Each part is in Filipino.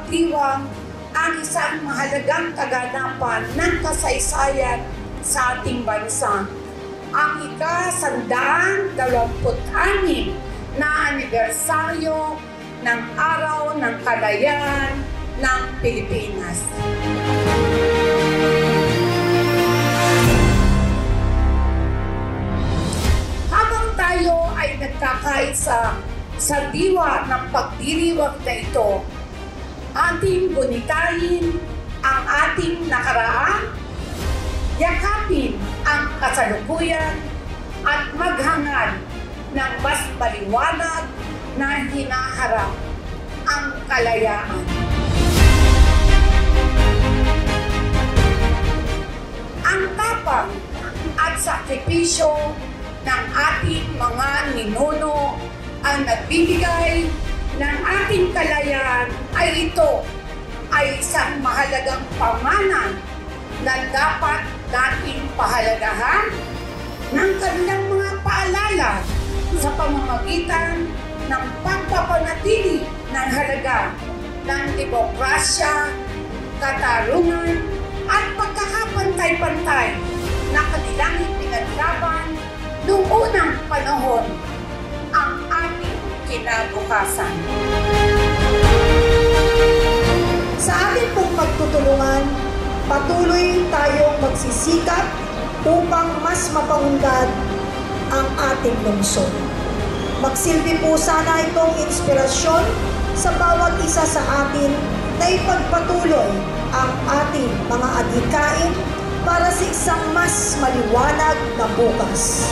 pagdiwang ang isang mahalagang kaganapan ng kasaysayan sa ating bansa. Ang ika-126 na anibersaryo ng Araw ng Kalayaan ng Pilipinas. Habang tayo ay nagkakaisa sa diwa ng pagdiriwang na ito, ating gunitahin ang ating nakaraan, yakapin ang kasalukuyan at maghangad ng mas maliwanag na hinaharap ang kalayaan. Ang tapang at sakripisyo ng ating mga ninuno ang nagbibigay ng ating kalayaan ay isang mahalagang pamanan na dapat nating pahalagahan ng kanilang mga paalala sa pamamagitan ng pagpapanatili ng halaga ng demokrasya, katarungan at pagkakapantay-pantay na kanilang pinaglaban noong unang panahon ang ating kinabukasan. Sa ating pong pagtutulungan, patuloy tayong magsisikap upang mas mapaunlad ang ating lungsod. Magsilbi po sana itong inspirasyon sa bawat isa sa atin na ipagpatuloy ang ating mga adhikain para sa isang mas maliwanag na bukas.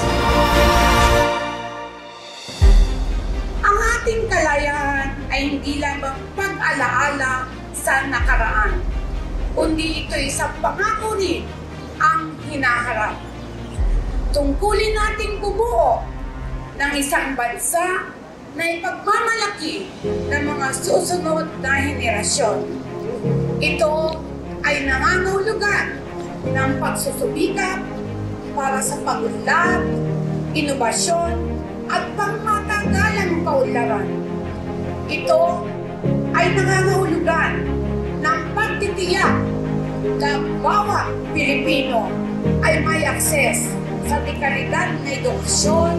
Ang ating kalayaan ay hindi lamang pag-alaala sa nakaraan, kundi ito isang pangako rin ang hinaharap. Tungkulin nating bumuo ng isang bansa na ipagmamalaki ng mga susunod na henerasyon. Ito ay nangangahulugan ng pagsusubikap para sa pag-unlad, inobasyon at pangmatagalang kaunlaran. Ito ay nangangahulugan ng pagtitiyak na bawat Pilipino ay may akses sa dekalidad na edukasyon,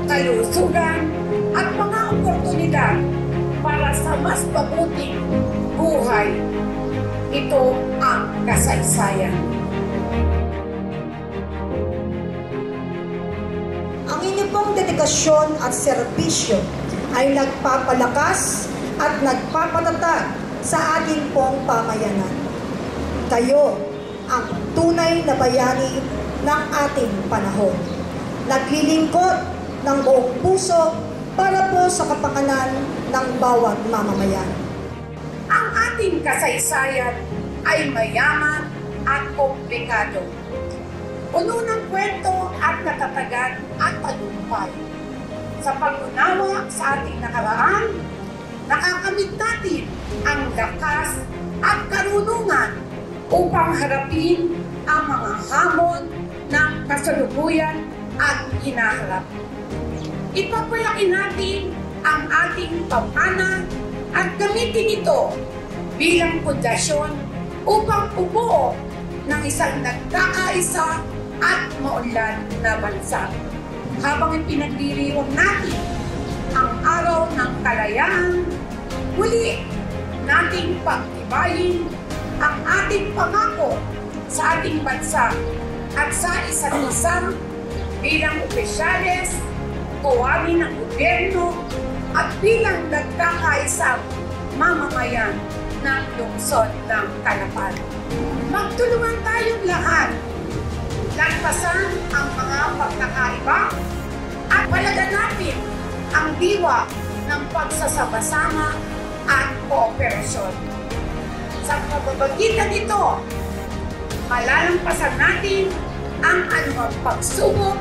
kalusugan at mga oportunidad para sa mas mabuting buhay. Ito ang kasaysayan. Ang inyong pong dedikasyon at serbisyo ay nagpapalakas at nagpapatatag sa ating pong pamayanan. Kayo ang tunay na bayani ng ating panahon. Naglilingkod ng buong puso para po sa kapakanan ng bawat mamamayan. Ang ating kasaysayan ay mayaman at komplikado. Puno ng kwento at katatagan at tagumpay. Sa pag-unawa sa ating nakaraan, nakakamit natin ang lakas at karunungan upang harapin ang mga hamon ng kasalukuyan at hinaharap. Ipagpalaki natin ang ating pamana at gamitin ito bilang pundasyon upang bumuo ng isang nagkakaisa at maunlad na bansa. Habang ipinagdiriwang natin ang Araw ng Kalayaan, muli nating pagtibayin ang ating pangako sa ating bansa at sa isa't isa bilang opisyales, kawani ng gobyerno at bilang nagkakaisang mamamayan ng lungsod ng Calapan. Magtulungan tayong lahat, lagpasan ang mga pagkakaiba at palaganatin ang diwa ng pagsasama-sama at kooperasyon. Sa pamamagitan nito, malalampasan natin ang anumang pagsubok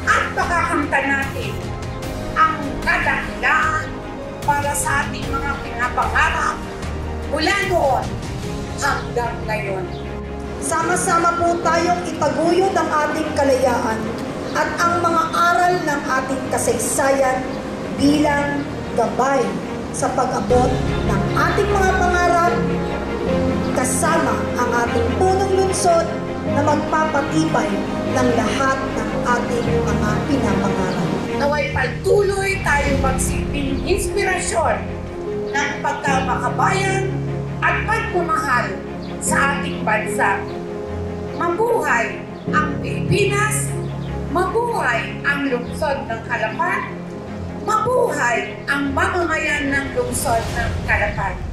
at pagkakamtan natin ang kadakilaan para sa ating mga pinapangarap mula noon hanggang ngayon. Sama-sama po tayong itaguyod ang ating kalayaan at ang mga aral ng ating kasaysayan bilang gabay sa pag-abot ng ating mga pangarap kasama ang ating punong lungsod na magpapatibay ng lahat ng ating mga pinapangarap. Naway patuloy tayong magsilbing inspirasyon ng pagkamakabayan at pagmamahal sa ating bansa. Mabuhay ang Pilipinas, mabuhay ang lungsod ng Calapan, mabuhay ang mamamayan ng lungsod ng Calapan.